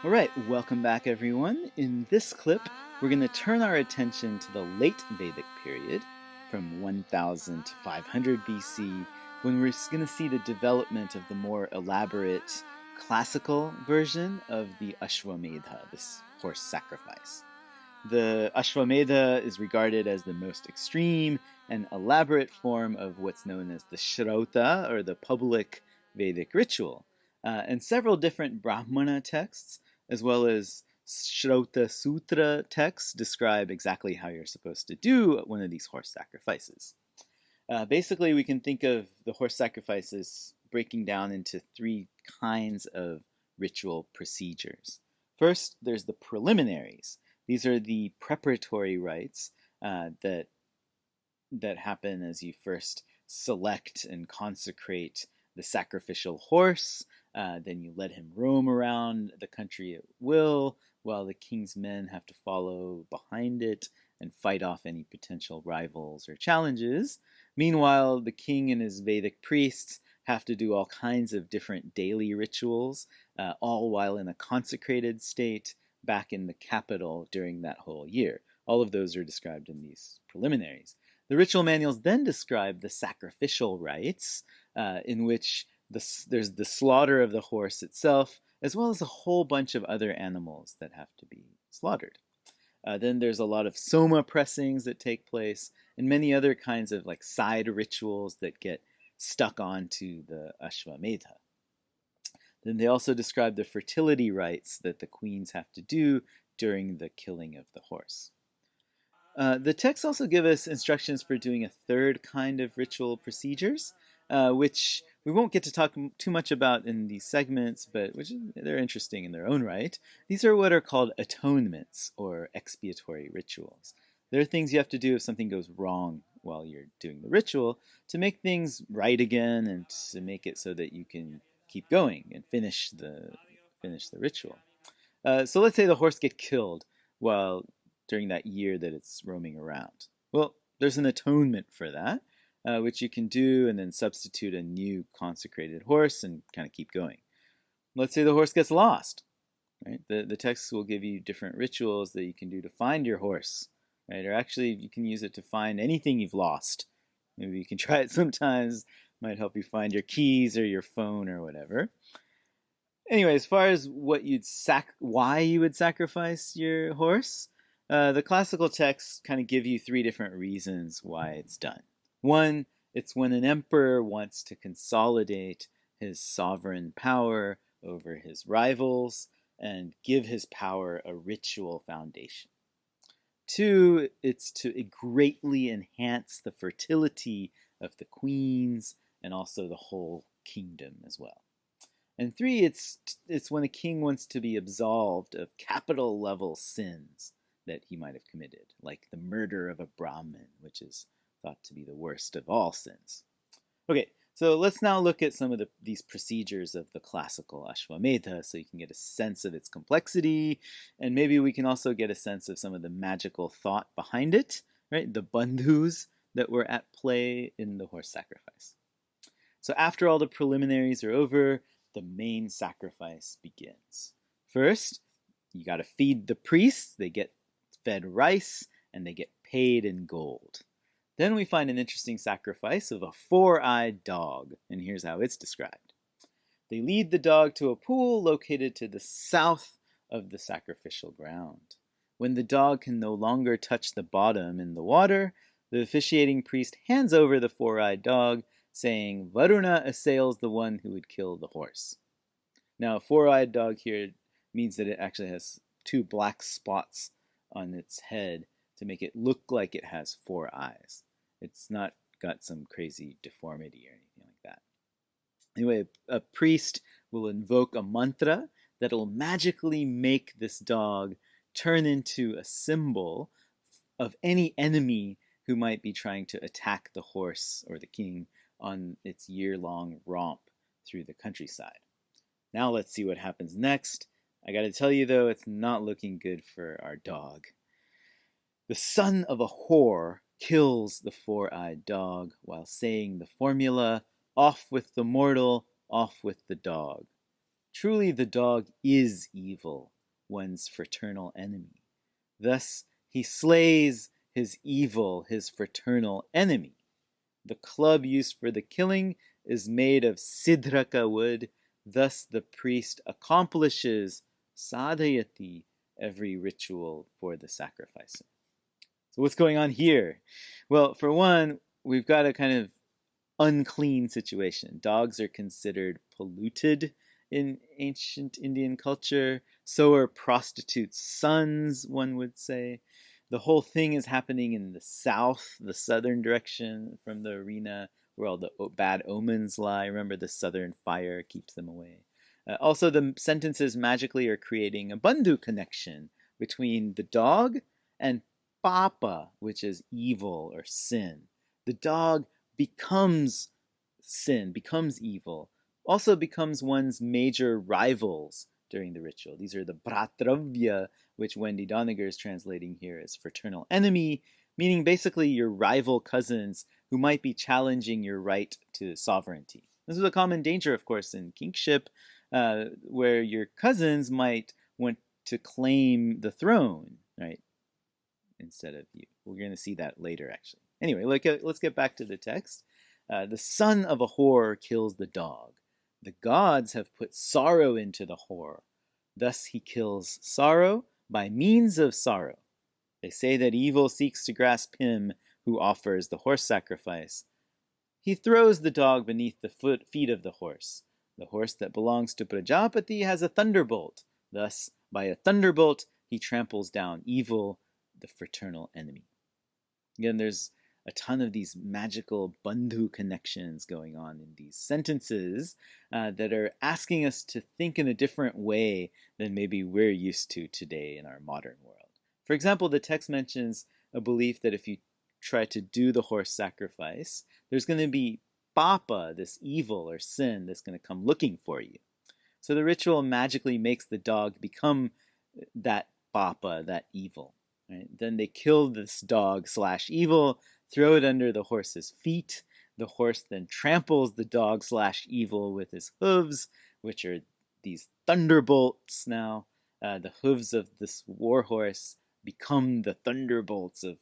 All right, welcome back, everyone. In this clip, we're going to turn our attention to the late Vedic period from 1000 to 500 BC, when we're going to see the development of the more elaborate classical version of the Ashvamedha, this horse sacrifice. The Ashvamedha is regarded as the most extreme and elaborate form of what's known as the Shrauta, or the public Vedic ritual. And several different Brahmana texts, as well as Shrauta Sutra texts, describe exactly how you're supposed to do one of these horse sacrifices. Basically, we can think of the horse sacrifices breaking down into three kinds of ritual procedures. First, there's the preliminaries. These are the preparatory rites that happen as you first select and consecrate the sacrificial horse. Then you let him roam around the country at will, while the king's men have to follow behind it and fight off any potential rivals or challenges. Meanwhile, the king and his Vedic priests have to do all kinds of different daily rituals, all while in a consecrated state back in the capital during that whole year. All of those are described in these preliminaries. The ritual manuals then describe the sacrificial rites, in which there's the slaughter of the horse itself, as well as a whole bunch of other animals that have to be slaughtered. Then there's a lot of soma pressings that take place, and many other kinds of like side rituals that get stuck onto the Ashvamedha. Then they also describe the fertility rites that the queens have to do during the killing of the horse. The texts also give us instructions for doing a third kind of ritual procedures, which we won't get to talk too much about in these segments, but they're interesting in their own right. These are what are called atonements, or expiatory rituals. They're things you have to do if something goes wrong while you're doing the ritual, to make things right again and to make it so that you can keep going and finish the ritual. So let's say the horse get killed while during that year that it's roaming around. Well, there's an atonement for that, which you can do and then substitute a new consecrated horse and kind of keep going. Let's say the horse gets lost. Right? The texts will give you different rituals that you can do to find your horse. Right? Or actually, you can use it to find anything you've lost. Maybe you can try it sometimes. Might help you find your keys or your phone or whatever. Anyway, as far as why you would sacrifice your horse, the classical texts kind of give you three different reasons why it's done. One, it's when an emperor wants to consolidate his sovereign power over his rivals and give his power a ritual foundation. Two, it's to greatly enhance the fertility of the queens and also the whole kingdom as well. And three, it's when a king wants to be absolved of capital level sins that he might have committed, like the murder of a Brahmin, which is thought to be the worst of all sins. Okay, so let's now look at some of these procedures of the classical Ashvamedha so you can get a sense of its complexity, and maybe we can also get a sense of some of the magical thought behind it, right? The bandhus that were at play in the horse sacrifice. So after all the preliminaries are over, the main sacrifice begins. First, you got to feed the priests. They get fed rice and they get paid in gold. Then we find an interesting sacrifice of a four-eyed dog, and here's how it's described. They lead the dog to a pool located to the south of the sacrificial ground. When the dog can no longer touch the bottom in the water, the officiating priest hands over the four-eyed dog, saying, Varuna assails the one who would kill the horse. Now, a four-eyed dog here means that it actually has two black spots on its head to make it look like it has four eyes. It's not got some crazy deformity or anything like that. Anyway, a priest will invoke a mantra that'll magically make this dog turn into a symbol of any enemy who might be trying to attack the horse or the king on its year-long romp through the countryside. Now let's see what happens next. I gotta tell you though, it's not looking good for our dog. The son of a whore kills the four-eyed dog while saying the formula, off with the mortal, off with the dog. Truly the dog is evil, one's fraternal enemy. Thus he slays his evil, his fraternal enemy. The club used for the killing is made of sidraka wood. Thus the priest accomplishes sadhayati, every ritual for the sacrificer. So what's going on here? Well, for one, we've got a kind of unclean situation. Dogs are considered polluted in ancient Indian culture. So are prostitutes' sons, one would say. The whole thing is happening in the south, the southern direction from the arena where all the bad omens lie. Remember, the southern fire keeps them away. Also, the sentences magically are creating a bandhu connection between the dog and papa, which is evil or sin. The dog becomes sin, becomes evil, also becomes one's major rivals during the ritual. These are the bhratravya, which Wendy Doniger is translating here as fraternal enemy, meaning basically your rival cousins who might be challenging your right to sovereignty. This is a common danger, of course, in kingship, where your cousins might want to claim the throne, right, instead of you. We're going to see that later, actually. Anyway, let's get back to the text. The son of a whore kills the dog. The gods have put sorrow into the whore. Thus he kills sorrow by means of sorrow. They say that evil seeks to grasp him who offers the horse sacrifice. He throws the dog beneath the feet of the horse. The horse that belongs to Prajapati has a thunderbolt. Thus, by a thunderbolt, he tramples down evil, the fraternal enemy. Again, there's a ton of these magical bandhu connections going on in these sentences that are asking us to think in a different way than maybe we're used to today in our modern world. For example, the text mentions a belief that if you try to do the horse sacrifice, there's going to be papa, this evil or sin, that's going to come looking for you. So the ritual magically makes the dog become that papa, that evil. Right? Then they kill this dog / evil, throw it under the horse's feet. The horse then tramples the dog / evil with his hooves, which are these thunderbolts now. The hooves of this war horse become the thunderbolts of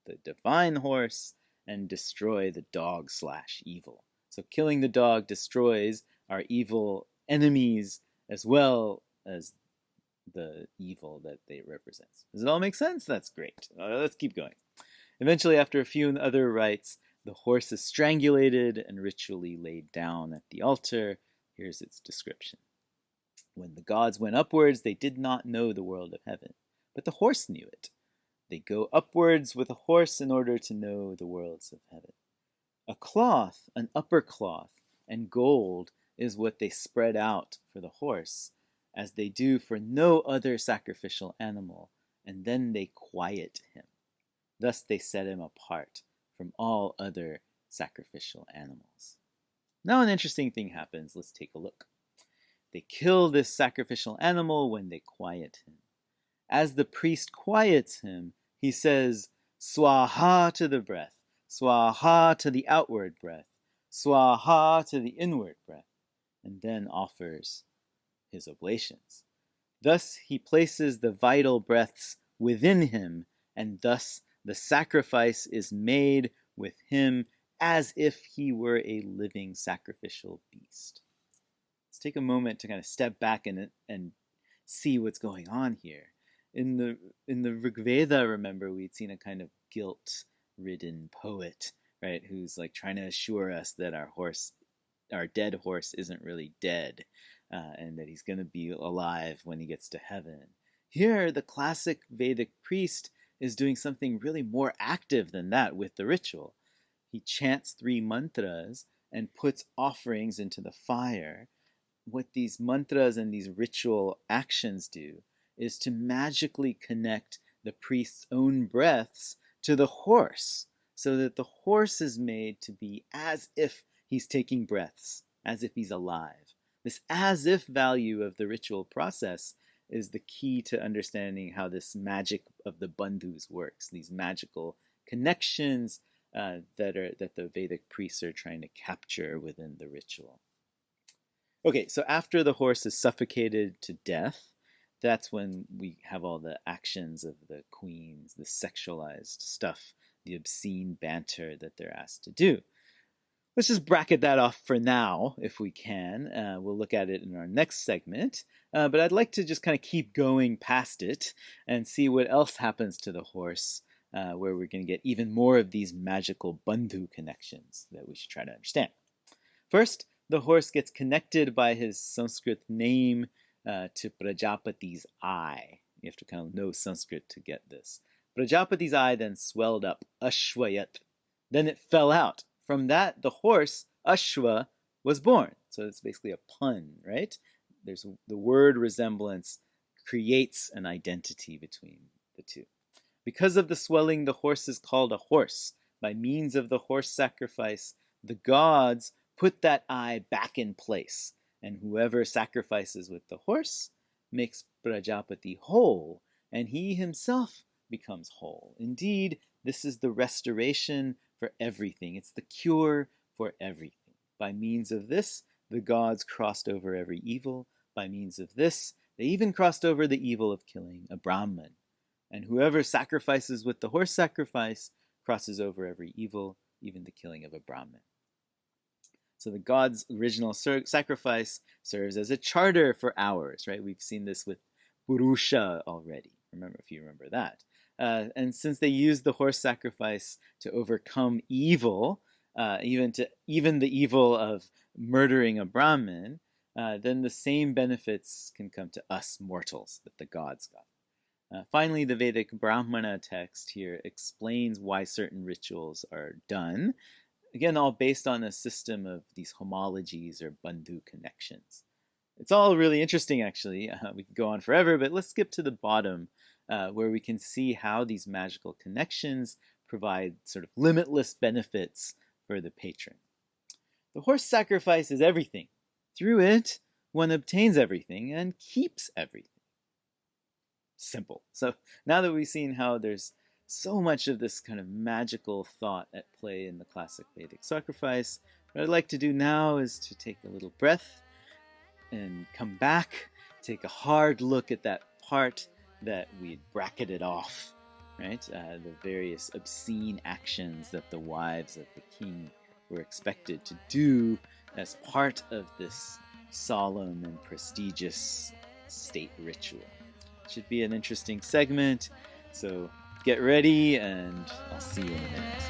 the divine horse and destroy the dog / evil. So killing the dog destroys our evil enemies as well as the evil that they represent. Does it all make sense? That's great. Let's keep going. Eventually, after a few other rites, the horse is strangulated and ritually laid down at the altar. Here's its description. When the gods went upwards, they did not know the world of heaven, but the horse knew it. They go upwards with a horse in order to know the worlds of heaven. A cloth, an upper cloth, and gold is what they spread out for the horse, as they do for no other sacrificial animal, and then they quiet him. Thus they set him apart from all other sacrificial animals. Now an interesting thing happens. Let's take a look. They kill this sacrificial animal when they quiet him. As the priest quiets him, he says, Swaha to the breath, Swaha to the outward breath, Swaha to the inward breath, and then offers his oblations. Thus he places the vital breaths within him, and thus the sacrifice is made with him as if he were a living sacrificial beast. Let's take a moment to kind of step back and see what's going on here. In the Rig Veda, remember, we'd seen a kind of guilt-ridden poet, right, who's like trying to assure us that our dead horse isn't really dead, and that he's going to be alive when he gets to heaven. Here, the classic Vedic priest is doing something really more active than that with the ritual. He chants 3 mantras and puts offerings into the fire. What these mantras and these ritual actions do is to magically connect the priest's own breaths to the horse, so that the horse is made to be as if he's taking breaths, as if he's alive. This as if value of the ritual process is the key to understanding how this magic of the bandhus works, these magical connections that the Vedic priests are trying to capture within the ritual. Okay, so after the horse is suffocated to death, that's when we have all the actions of the queens, the sexualized stuff, the obscene banter that they're asked to do. Let's just bracket that off for now, if we can. We'll look at it in our next segment. But I'd like to just kind of keep going past it and see what else happens to the horse, where we're going to get even more of these magical bandhu connections that we should try to understand. First, the horse gets connected by his Sanskrit name to Prajapati's eye. You have to kind of know Sanskrit to get this. Prajapati's eye then swelled up, Ashvayat. Then it fell out. From that, the horse, Ashva, was born. So it's basically a pun, right? There's the word resemblance creates an identity between the two. Because of the swelling, the horse is called a horse. By means of the horse sacrifice, the gods put that eye back in place, and whoever sacrifices with the horse makes Prajapati whole, and he himself becomes whole. Indeed, this is the restoration for everything. It's the cure for everything. By means of this, the gods crossed over every evil. By means of this, they even crossed over the evil of killing a Brahman. And whoever sacrifices with the horse sacrifice crosses over every evil, even the killing of a Brahman. So the god's original sacrifice serves as a charter for ours, right? We've seen this with Purusha already. If you remember that. And since they used the horse sacrifice to overcome evil, even the evil of murdering a Brahmin, then the same benefits can come to us mortals that the gods got. Finally, the Vedic Brahmana text here explains why certain rituals are done. Again, all based on a system of these homologies or bandhu connections. It's all really interesting, actually. We could go on forever, but let's skip to the bottom, where we can see how these magical connections provide sort of limitless benefits for the patron. The horse sacrifice is everything. Through it, one obtains everything and keeps everything. Simple. So now that we've seen how there's so much of this kind of magical thought at play in the classic Vedic sacrifice, what I'd like to do now is to take a little breath and come back, take a hard look at that part that we bracketed off, right? The various obscene actions that the wives of the king were expected to do as part of this solemn and prestigious state ritual. It should be an interesting segment, so get ready and I'll see you in a minute.